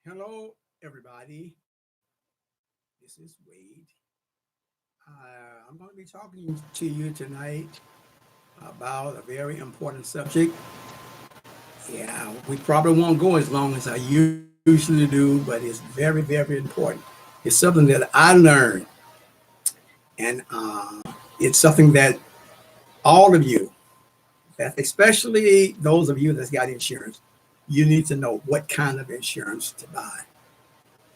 Hello, everybody. This is Wade. I'm going to be talking to you tonight about a very important subject. Yeah, we probably won't go as long as I usually do, but it's very, very important. It's something that I learned, and it's something that all of you, that especially those of you that's got insurance, you need to know what kind of insurance to buy.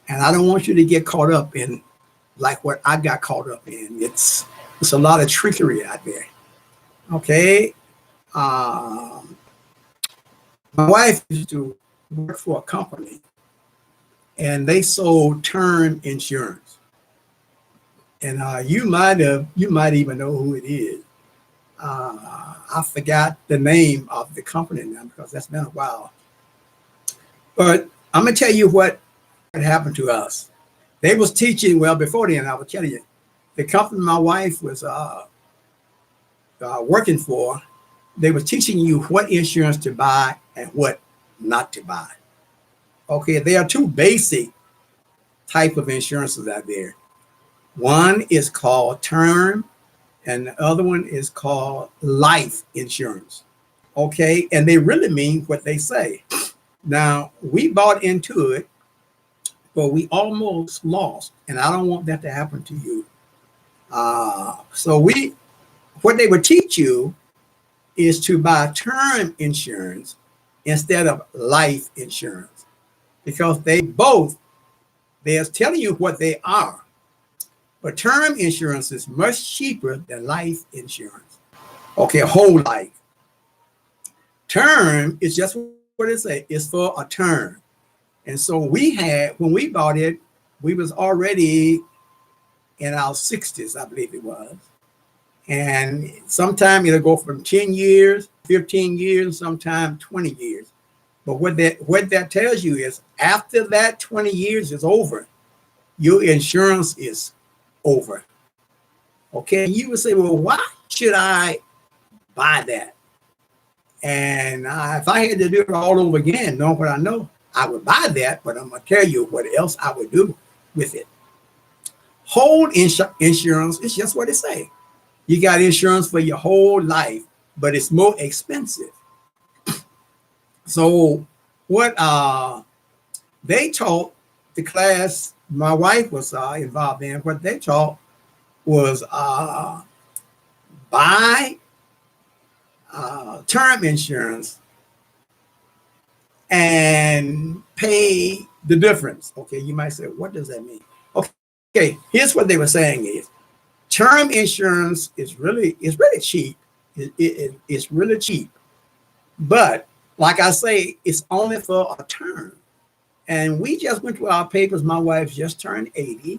And I don't want you to get caught up in like what I got caught up in. It's a lot of trickery out there. Okay. Um, my wife used to work for a company and they sold term insurance. And you might even know who it is. I forgot the name of the company now because that's been a while. But I'm gonna tell you what happened to us. They was teaching, well, before then, I was telling you, the company my wife was working for, they were teaching you what insurance to buy and what not to buy. Okay, there are two basic type of insurances out there. One is called term, and the other one is called life insurance. Okay, and they really mean what they say. Now, we bought into it, but we almost lost, and I don't want that to happen to you. So what they would teach you is to buy term insurance instead of life insurance because they're telling you what they are. But term insurance is much cheaper than life insurance. Okay, whole life. Term is just what it says. It's for a term. And so when we bought it, we was already in our 60s, I believe it was. And sometime it'll go from 10 years, 15 years, sometime 20 years. But what that tells you is after that 20 years is over, your insurance is over. Okay. You would say, well, why should I buy that? And if I had to do it all over again, knowing what I know, I would buy that, but I'm going to tell you what else I would do with it. Whole insurance is just what it say. You got insurance for your whole life, but it's more expensive. So what they taught the class my wife was involved in, what they taught was buy term insurance and pay the difference. Okay, you might say, what does that mean? Okay, here's what they were saying is term insurance is really cheap. It's really cheap. But like I say, it's only for a term. And we just went through our papers. My wife just turned 80.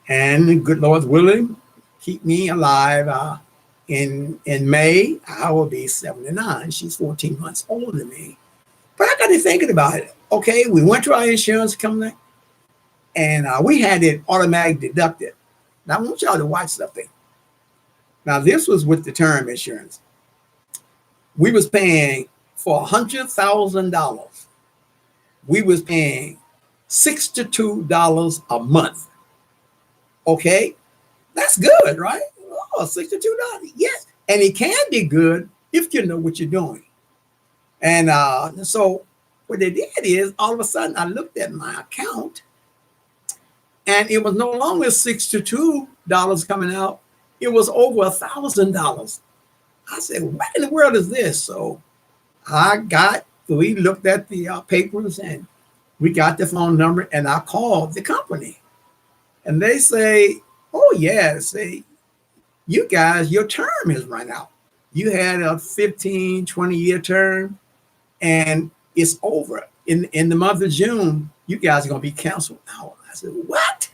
And good Lord's willing, keep me alive. In May, I will be 79. She's 14 months older than me. But I got to thinking about it. Okay, we went to our insurance company and we had it automatically deducted. Now, I want y'all to watch something. Now, this was with the term insurance. We was paying for $100,000. We was paying $62 a month. Okay, that's good, right? Oh, $62. Yes, and it can be good if you know what you're doing. And so what they did is all of a sudden I looked at my account and it was no longer $62 coming out. It was over $1,000. I said, what in the world is this? So we looked at the papers and we got the phone number and I called the company. And they say, oh, yeah, say, you guys, your term has run out. You had a 15, 20-year term and it's over. In the month of June, you guys are going to be canceled out. I said, what?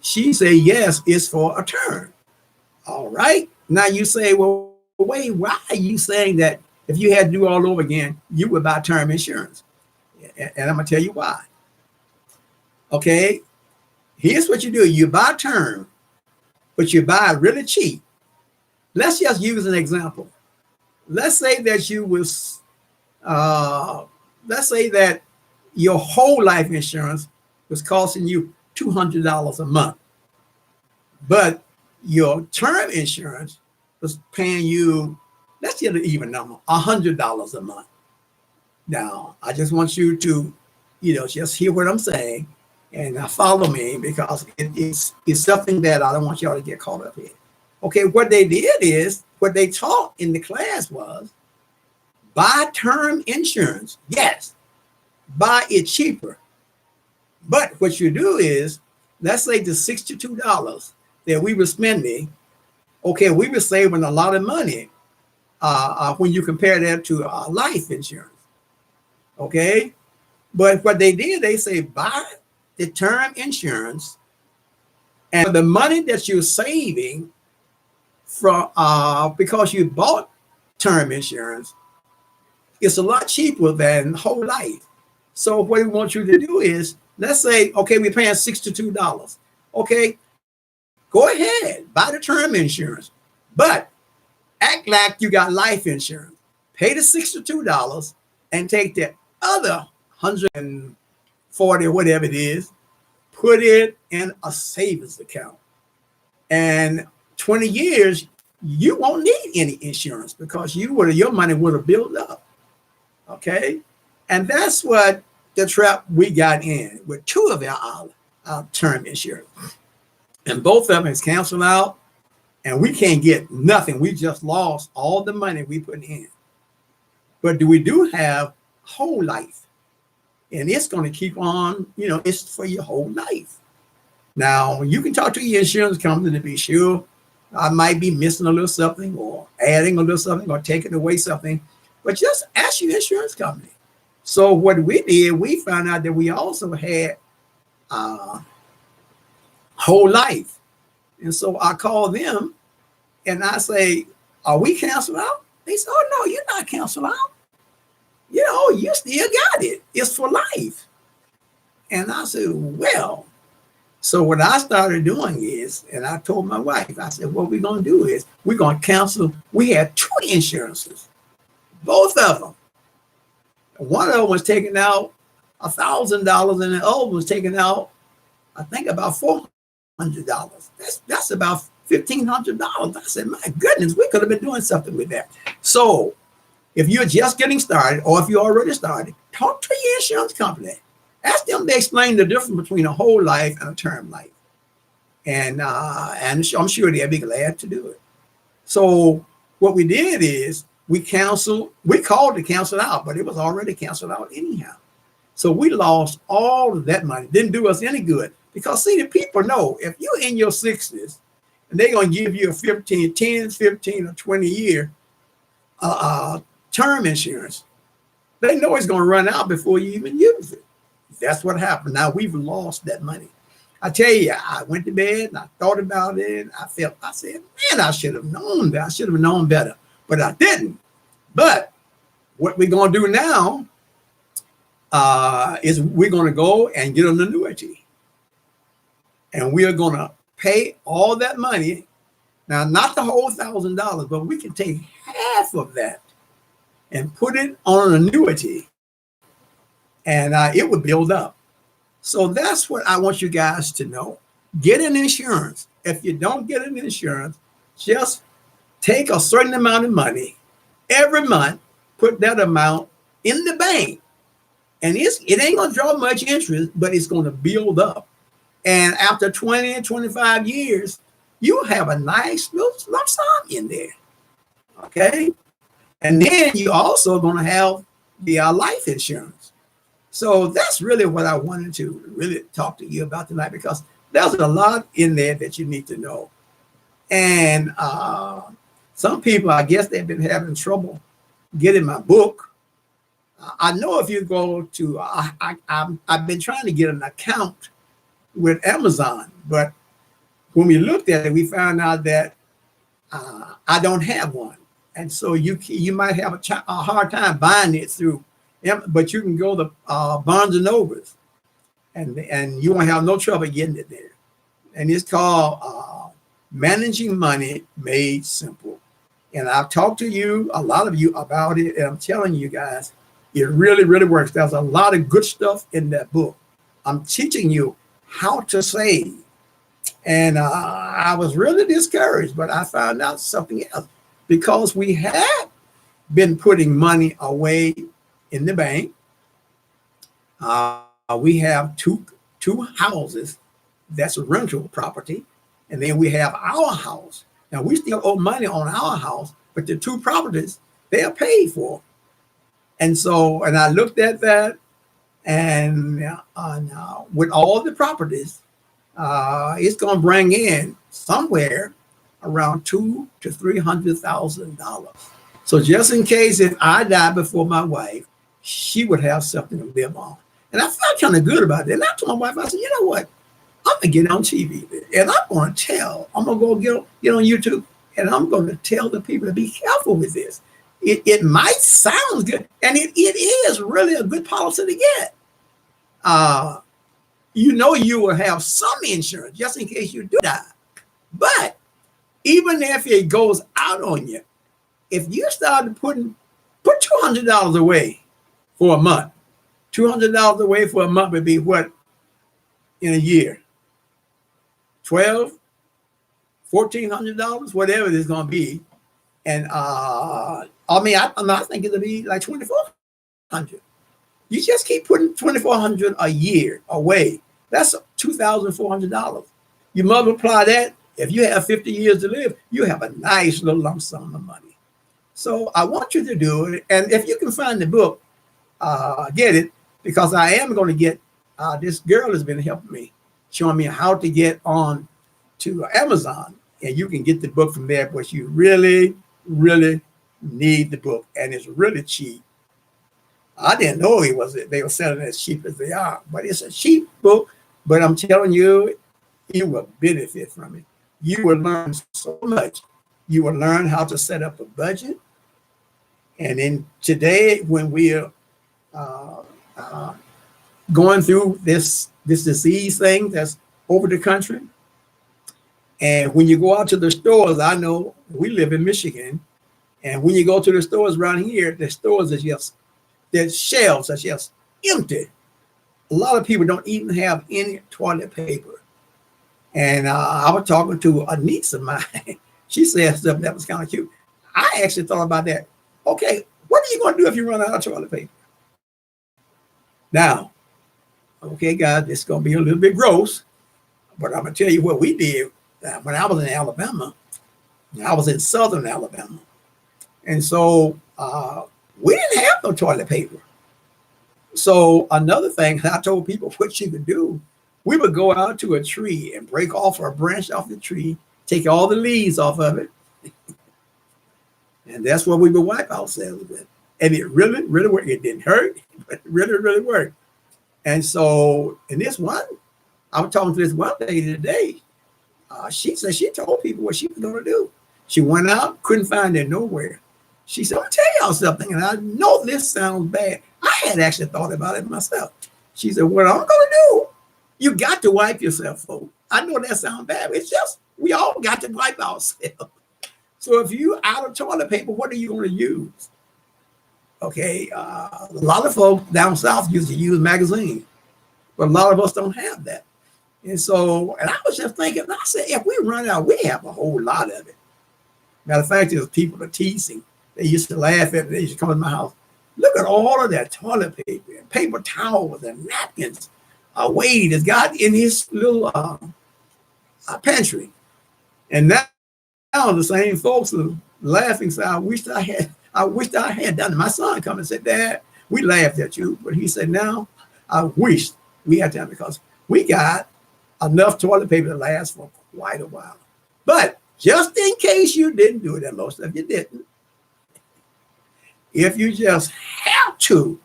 She said, yes, it's for a term. All right. Now you say, well, wait, why are you saying that if you had to do all over again, you would buy term insurance? And I'm going to tell you why. Okay. Here's what you do. You buy term, but you buy it really cheap. Let's just use an example. Let's say that your whole life insurance was costing you $200 a month, but your term insurance was paying you, let's get an even number, $100 a month. Now, I just want you to, just hear what I'm saying and follow me, because it's something that I don't want y'all to get caught up in. Okay, what they did is, what they taught in the class was, buy term insurance. Yes, buy it cheaper. But what you do is, let's say the $62 that we were spending, okay, we were saving a lot of money when you compare that to life insurance. Okay, but what they did, they say buy the term insurance, and the money that you're saving from because you bought term insurance, it's a lot cheaper than whole life. So what we want you to do is, let's say, okay, we're paying $62. Okay, go ahead, buy the term insurance, but act like you got life insurance. Pay the $62 and take the other 140 or whatever it is, put it in a savings account. And 20 years, you won't need any insurance, because your money would have built up. Okay, and that's what the trap we got in with two of our term insurance, and both of them is canceled out, and we can't get nothing. We just lost all the money we put in. But we do have whole life, and it's going to keep on. It's for your whole life. Now, you can talk to your insurance company to be sure. I might be missing a little something, or adding a little something, or taking away something, but just ask your insurance company. So what we did, we found out that we also had whole life. And so I called them and I say, are we canceled out? They said, oh, no, you're not canceled out. You still got it. It's for life. And I said, well, so what I started doing is, and I told my wife, I said, what we're going to do is, we're going to cancel. We had two insurances, both of them. One of them was taking out $1,000, and the other was taking out, I think, about $400. That's about $1,500. I said, my goodness, we could have been doing something with that. So if you're just getting started, or if you already started, talk to your insurance company. Ask them to explain the difference between a whole life and a term life. And I'm sure they'll be glad to do it. So what we did is, we called to cancel out, but it was already canceled out anyhow. So we lost all of that money. Didn't do us any good, because see, the people know if you're in your 60s and they're going to give you a 15 or 20 year term insurance, they know it's going to run out before you even use it. That's what happened. Now we've lost that money. I tell you, I went to bed and I thought about it. I said, man, I should have known that. I should have known better, but I didn't. But what we're going to do now is we're going to go and get an annuity. And we are going to pay all that money. Now, not the whole $1,000, but we can take half of that and put it on an annuity, and it would build up. So that's what I want you guys to know. Get an insurance. If you don't get an insurance, just take a certain amount of money every month, put that amount in the bank, and it ain't going to draw much interest, but it's going to build up. And after 20 and 25 years, you'll have a nice little lump sum in there. Okay? And then you're also going to have the life insurance. So that's really what I wanted to really talk to you about tonight, because there's a lot in there that you need to know. And some people, I guess they've been having trouble getting my book. I know if you go to, I've been trying to get an account with Amazon, but when we looked at it, we found out that I don't have one. And so you might have a hard time buying it through, but you can go to Barnes and Nobles, and you won't have no trouble getting it there. And it's called Managing Money Made Simple. And I've talked to you, a lot of you, about it, and I'm telling you guys, It really, really works. There's a lot of good stuff in that book. I'm teaching you how to save. And I was really discouraged, but I found out something else. Because we have been putting money away in the bank, we have two houses. That's a rental property. And then we have our house. Now, we still owe money on our house, but the two properties, they are paid for. And so, and I looked at that, and with all the properties, it's going to bring in somewhere around $200,000 to $300,000. So just in case if I die before my wife, she would have something to live on. And I felt kind of good about it. And I told my wife, I said, you know what? I'm going to get on TV and I'm going to go get on YouTube, and I'm going to tell the people to be careful with this. It might sound good, and it is really a good policy to get. You will have some insurance just in case you do die. But even if it goes out on you, if you start put $200 away for a month, $200 away for a month would be what in a year? $1,200, $1,400, whatever it is going to be. And I think it'll be like $2,400. You just keep putting $2,400 a year away. That's $2,400. You multiply that. If you have 50 years to live, you have a nice little lump sum of money. So I want you to do it. And if you can find the book, get it, because I am going to get, this girl has been helping me, showing me how to get on to Amazon. And you can get the book from there, but you really, really need the book. And it's really cheap. I didn't know they were selling it as cheap as they are, but it's a cheap book. But I'm telling you, you will benefit from it. You will learn so much. You will learn how to set up a budget. And then today, when we're going through this disease thing that's over the country, and when you go out to the stores, I know we live in Michigan, and when you go to the stores around here, the stores are just, their shelves are just empty. A lot of people don't even have any toilet paper. And I was talking to a niece of mine. She said something that was kind of cute. I actually thought about that. Okay, what are you going to do if you run out of toilet paper? Now, okay, guys, this is going to be a little bit gross, but I'm going to tell you what we did when I was in Alabama. I was in southern Alabama. And so we didn't have no toilet paper. So another thing, I told people what you could do, we would go out to a tree and break off a branch off the tree, take all the leaves off of it. And that's what we would wipe ourselves with. And it really, really worked. It didn't hurt, but it really, really worked. And so, in this one, I was talking to this one lady today. She said she told people what she was going to do. She went out, couldn't find it nowhere. She said, I'll tell y'all something. And I know this sounds bad. I had actually thought about it myself. She said, what I'm going to do, you got to wipe yourself, folks. I know that sounds bad, but it's just, we all got to wipe ourselves. So if you out of toilet paper, what are you going to use? Okay, a lot of folks down south used to use magazines, but a lot of us don't have that. And so, and I was just thinking, I said, if we run out, we have a whole lot of it. Matter of fact, there's people are teasing. They used to laugh at me. They used to come in my house. Look at all of that toilet paper and paper towels and napkins. Wade has got in his little pantry. And now the same folks are laughing. So I wished I had done it. My son come and said, Dad, we laughed at you. But he said, now I wish we had done, because we got enough toilet paper to last for quite a while. But just in case you didn't do it, and most of you didn't, if you just have to,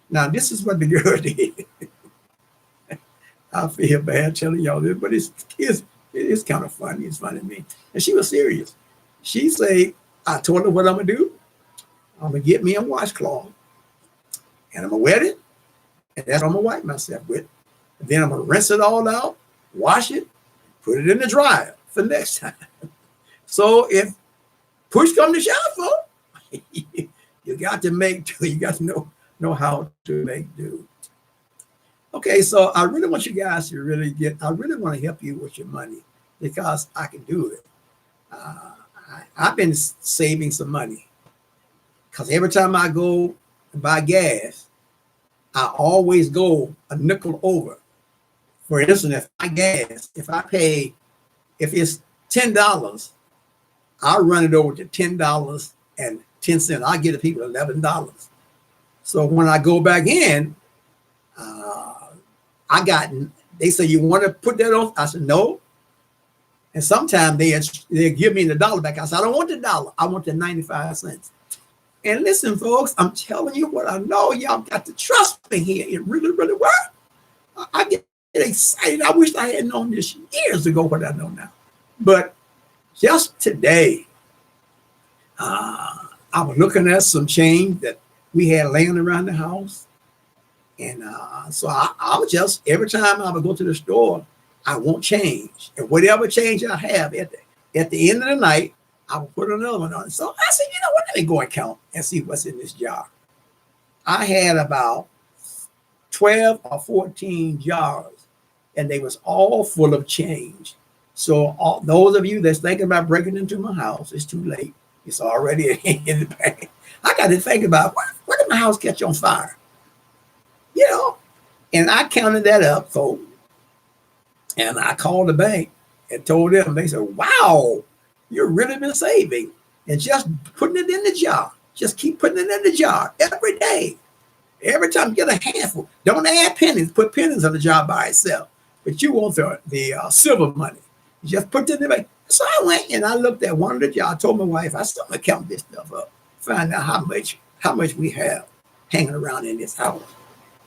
now this is what the girl did. I feel bad telling y'all this, but it's kind of funny. It's funny to me. And she was serious. She said, I told her what I'm going to do. I'm going to get me a washcloth, and I'm going to wet it, and that's what I'm going to wipe myself with. And then I'm going to rinse it all out, wash it, put it in the dryer for next time. So if push comes to shove, folks, you got to know know how to make do. Okay, so I really want you guys to really I really want to help you with your money because I can do it. I've been saving some money because every time I go and buy gas, I always go a nickel over. For instance, if it's $10, I'll run it over to $10.10. I give the people $11. So when I go back in, they say, you want to put that on? I said, no. And sometimes they give me the dollar back. I said, I don't want the dollar. I want the 95 cents. And listen, folks, I'm telling you what I know. Y'all got to trust me here. It really, really works. I get excited. I wish I had known this years ago what I know now. But just today, I was looking at some change that we had laying around the house. And so I would just, every time I would go to the store, I won't change. And whatever change I have at the end of the night, I will put another one on. So I said, you know what, let me go and count and see what's in this jar. I had about 12 or 14 jars, and they was all full of change. So those of you that's thinking about breaking into my house, it's too late. It's already in the bank. I got to think about, what did my house catch on fire? You know, and I counted that up, folks. And I called the bank and told them, they said, wow, you've really been saving. And just putting it in the jar. Just keep putting it in the jar every day. Every time you get a handful, don't add pennies. Put pennies in the jar by itself. But you want the silver money. Just put it in the bank. So I went and I looked at one of the jars. I told my wife, I still gonna count this stuff up, find out how much we have hanging around in this house.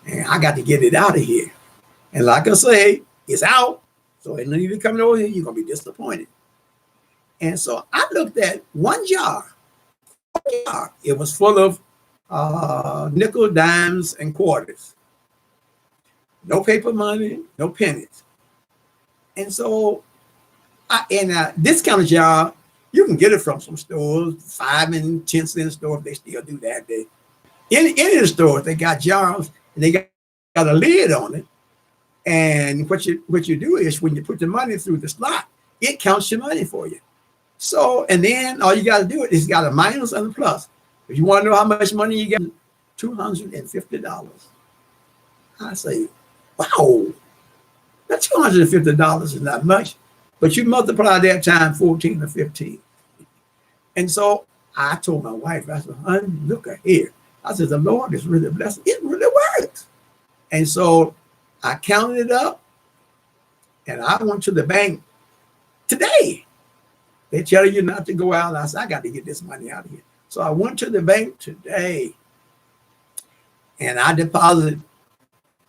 And I got to get it out of here. And like I say, it's out. So if you coming over here, you're gonna be disappointed. And so I looked at one jar. It was full of nickel, dimes, and quarters. No paper money, no pennies. And so this kind of jar, you can get it from some stores, 5 and 10 cent stores. They still do that. In the stores, they got jars and they got a lid on it. And what you do is when you put the money through the slot, it counts your money for you. So, and then all you got to do is got a minus and a plus. If you want to know how much money you get, $250. I say, wow, that $250 is not much, but you multiply that time 14 or 15. And so I told my wife, I said, honey, look at here. I said, the Lord is really blessed. It really works. And so I counted it up and I went to the bank today. They tell you not to go out. I said, I got to get this money out of here. So I went to the bank today and I deposited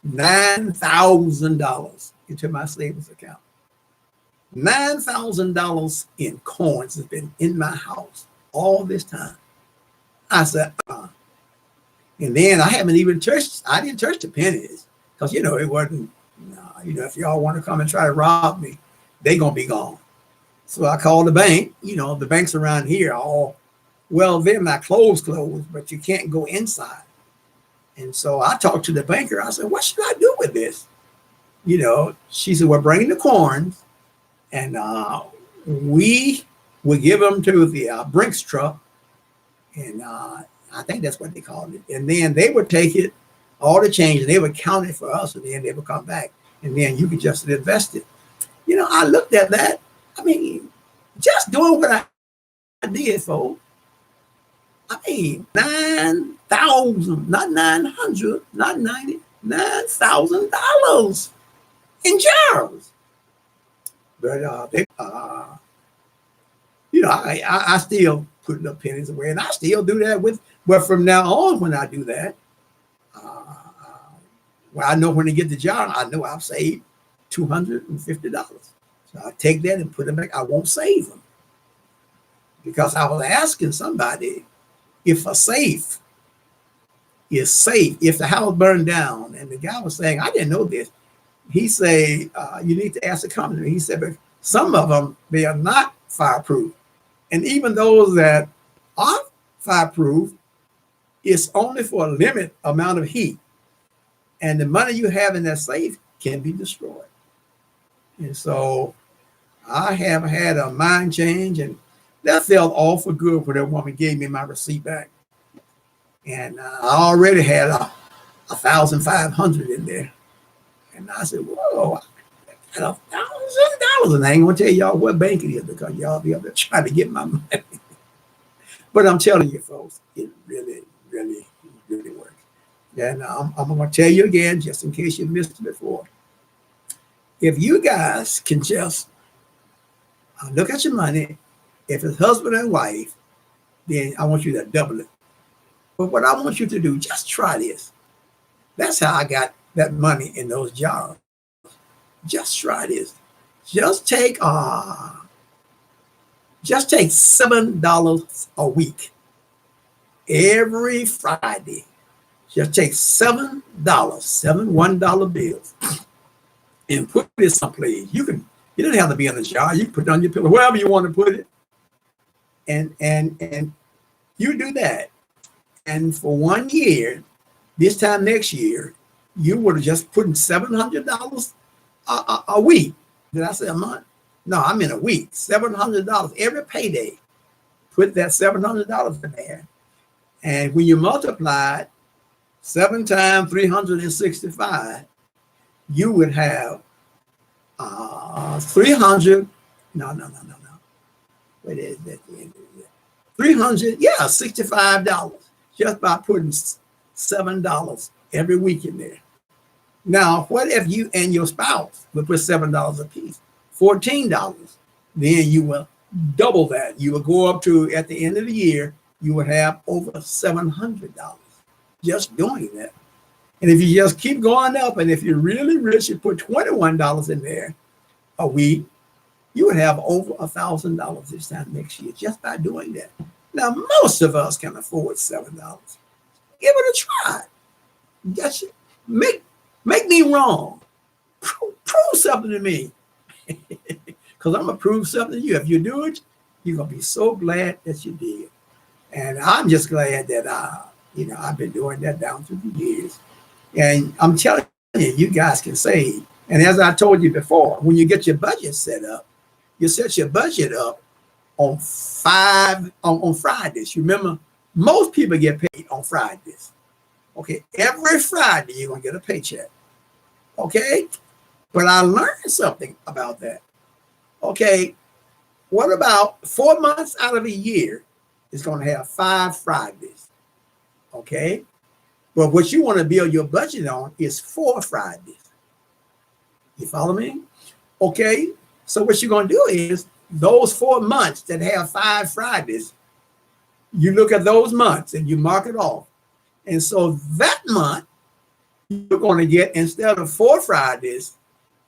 $9,000 into my savings account. $9,000 in coins has been in my house all this time. I said, And then I haven't even I didn't touch the pennies because, it wasn't, if y'all want to come and try to rob me, they going to be gone. So I called the bank. The banks around here are all, well, they're not closed, but you can't go inside. And so I talked to the banker. I said, what should I do with this? She said, we're bringing the coins and we will give them to the Brinks truck. And I think that's what they called it. And then they would take it, all the change, and they would count it for us. And then they would come back. And then you could just invest it. I looked at that. I mean, just doing what I did, folks. I mean, 9,000, not 900, not 90, $9,000 in jars. But I still put up pennies away, and I still do that but from now on, when I do that, I know when to get the jar, I know I've saved $250. So I take that and put them back. I won't save them because I was asking somebody if a safe is safe if the house burned down. And the guy was saying, I didn't know this. He said, you need to ask the company. He said, but some of them, they are not fireproof. And even those that are fireproof, it's only for a limited amount of heat. And the money you have in that safe can be destroyed. And so I have had a mind change, and that felt awful good when that woman gave me my receipt back. And I already had 1,500 in there. And I said, whoa, I got $1,000. And I ain't gonna tell y'all what bank it is because y'all be up there trying to get my money. But I'm telling you, folks, it really, really, really works. And I'm gonna tell you again, just in case you missed it before. If you guys can just look at your money, if it's husband and wife, then I want you to double it. But what I want you to do, just try this. That's how I got that money in those jars. Just try this. Just take $7 a week every Friday. Just take $7, seven $1 bills, and put it someplace. You don't have to be in the jar. You can put it on your pillow, wherever you want to put it. And you do that. And for 1 year, this time next year, you would have just put in $700 a week. Did I say a month? No, I mean a week. $700 every payday. Put that $700 in there. And when you multiply it 7 times 365, you would have 300. No. What is that? 300, yeah, $65 just by putting $7 every week in there. Now, what if you and your spouse would put $7 a piece? $14. Then you will double that. You will go up to, at the end of the year, you will have over $700 just doing that. And if you just keep going up, and if you're really rich, you put $21 in there a week, you would have over $1,000 this time next year just by doing that. Now, most of us can afford $7. Give it a try. Just make me wrong. Prove something to me. Because I'm going to prove something to you. If you do it, you're going to be so glad that you did. And I'm just glad that, I've been doing that down through the years. And I'm telling you, you guys can save. And as I told you before, when you get your budget set up, you set your budget up on Fridays. You remember, most people get paid on Fridays. Okay, every Friday you're going to get a paycheck. Okay, but I learned something about that. Okay, what about 4 months out of a year is going to have 5 Fridays? Okay, but what you want to build your budget on is 4 Fridays. You follow me? Okay, so what you're going to do is those 4 months that have 5 Fridays, you look at those months and you mark it off. And so that month, you're going to get, instead of 4 Fridays,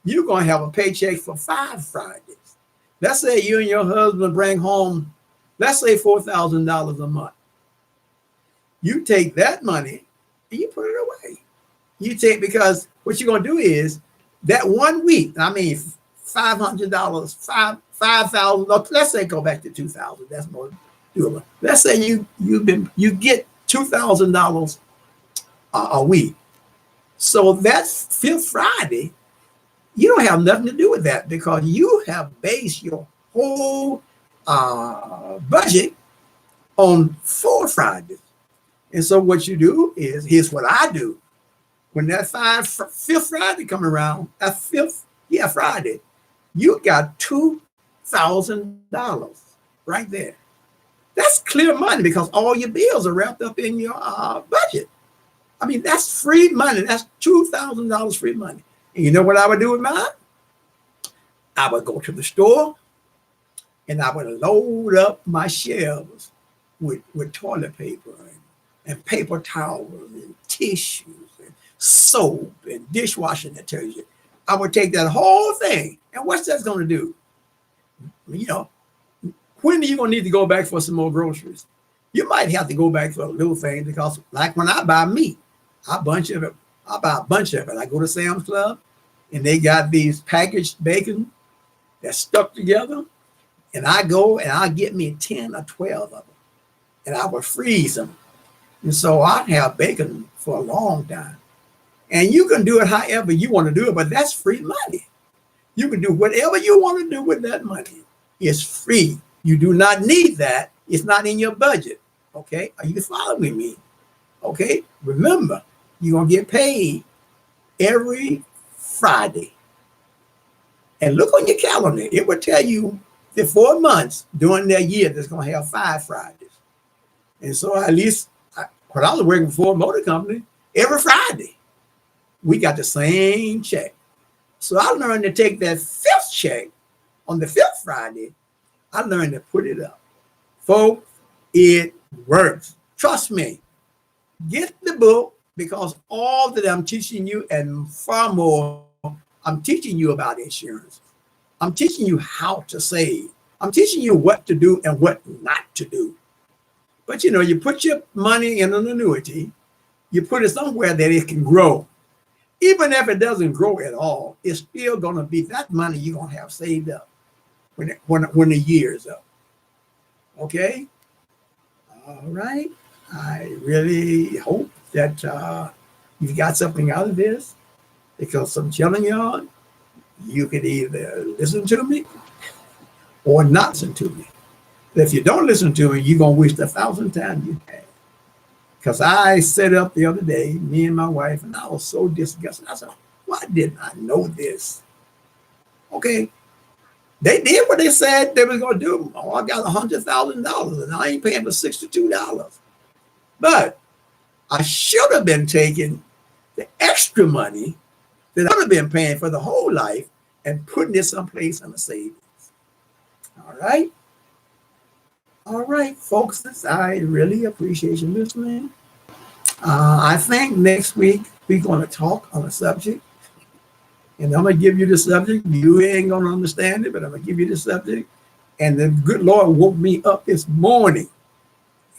you're going to have a paycheck for 5 Fridays. Let's say you and your husband bring home, let's say $4,000 a month. You take that money and you put it away. Because what you're going to do is that 1 week, $500, 5,000. Let's say go back to 2,000. That's more doable. Let's say you get $2,000 a week. So that 5th Friday, you don't have nothing to do with that because you have based your whole budget on 4 Fridays. And so what you do is, here's what I do. When that 5th Friday come around, that 5th Friday, you got $2,000 right there. That's clear money because all your bills are wrapped up in your budget. That's free money. That's $2,000 free money. And you know what I would do with mine? I would go to the store and I would load up my shelves with toilet paper and paper towels and tissues and soap and dishwashing detergent. I would take that whole thing. And what's that going to do? When are you going to need to go back for some more groceries? You might have to go back for a little thing because, like when I buy meat, I buy a bunch of it. I go to Sam's Club and they got these packaged bacon that's stuck together. And I go and I get me 10 or 12 of them. And I will freeze them. And so I have bacon for a long time. And you can do it however you want to do it, but that's free money. You can do whatever you want to do with that money. It's free. You do not need that. It's not in your budget. Okay? Are you following me? Okay? Remember, you're going to get paid every Friday. And look on your calendar. It will tell you the 4 months during that year that's going to have 5 Fridays. And so at least when I was working for a motor company, every Friday, we got the same check. So I learned to take that 5th check on the 5th Friday. I learned to put it up. Folks, it works. Trust me. Get the book, because all that I'm teaching you and far more, I'm teaching you about insurance. I'm teaching you how to save. I'm teaching you what to do and what not to do. But you put your money in an annuity, you put it somewhere that it can grow. Even if it doesn't grow at all, it's still going to be that money you're going to have saved up when the year is up. Okay? All right. I really hope that you got something out of this, because I'm telling y'all, you could either listen to me or not listen to me. If you don't listen to me, you're going to waste 1,000 times you had. Because I set up the other day, me and my wife, and I was so disgusted. I said, why didn't I know this? Okay. They did what they said they were going to do. Oh, I got $100,000 and I ain't paying for $62. But I should have been taking the extra money that I would have been paying for the whole life and putting it someplace in the savings. All right. All right, folks, I really appreciate you listening. I think next week we're going to talk on a subject, and I'm going to give you the subject. You ain't going to understand it, but I'm going to give you the subject. And the good Lord woke me up this morning,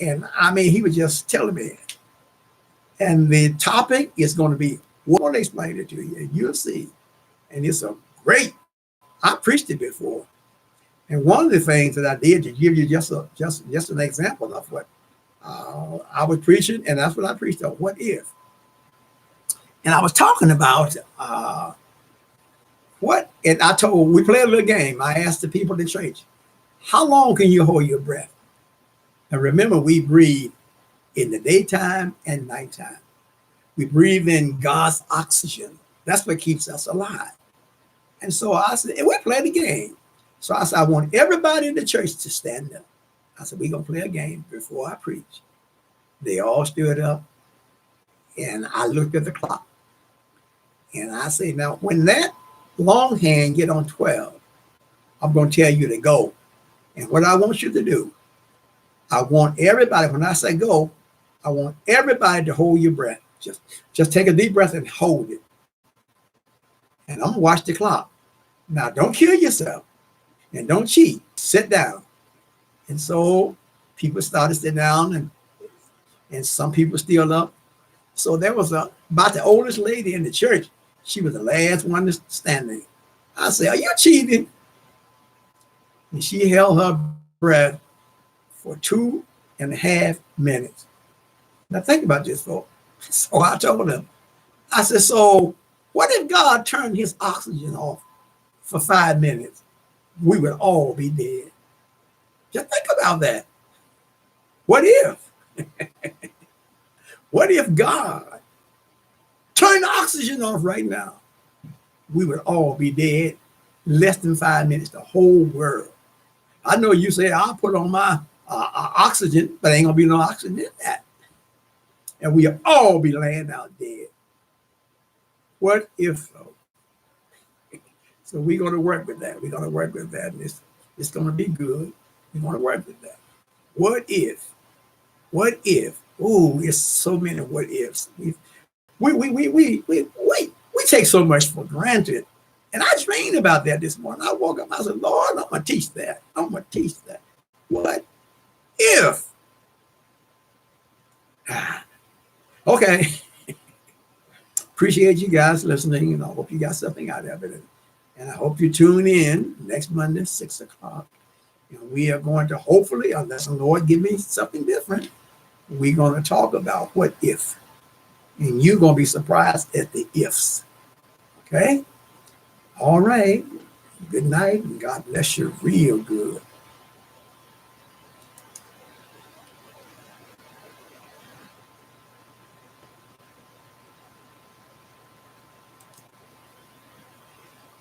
and I mean, he was just telling me. And the topic is going to be, we're going to explain it to you, and you'll see. And it's a great, I preached it before. And one of the things that I did to give you just an example of what I was preaching, and that's what I preached on, what if. And I was talking about and we played a little game. I asked the people in the church, how long can you hold your breath? And remember, we breathe in the daytime and nighttime. We breathe in God's oxygen. That's what keeps us alive. And so I said, and we played the game. So I said, I want everybody in the church to stand up. I said, we're going to play a game before I preach. They all stood up, and I looked at the clock. And I say, now, when that long hand get on 12, I'm going to tell you to go. And what I want you to do, I want everybody, when I say go, I want everybody to hold your breath. Just take a deep breath and hold it. And I'm going to watch the clock. Now, don't kill yourself. And don't cheat. Sit down. And so people started to sit down, and some people still up. So there was about the oldest lady in the church. She was the last one standing. I said, are you cheating? And she held her breath for 2.5 minutes. Now think about this, folks. So I told them, I said, so what if God turned his oxygen off for 5 minutes? We would all be dead. Just think about that. What if? What if God turned the oxygen off right now? We would all be dead less than 5 minutes, the whole world. I know you say, I'll put on my oxygen, but ain't going to be no oxygen in that. And we'll all be laying out dead. What if so? So we're going to work with that. We're going to work with that. And it's going to be good. We're going to work with that. What if? What if? Oh, it's so many what ifs. We take so much for granted. And I dreamed about that this morning. I woke up, I said, Lord, I'm going to teach that. I'm going to teach that. What if? Okay. Appreciate you guys listening, and I hope you got something out of it. And I hope you tune in next Monday, 6 o'clock. And we are going to hopefully, unless the Lord give me something different, we're going to talk about what if. And you're going to be surprised at the ifs. Okay? All right. Good night, and God bless you real good.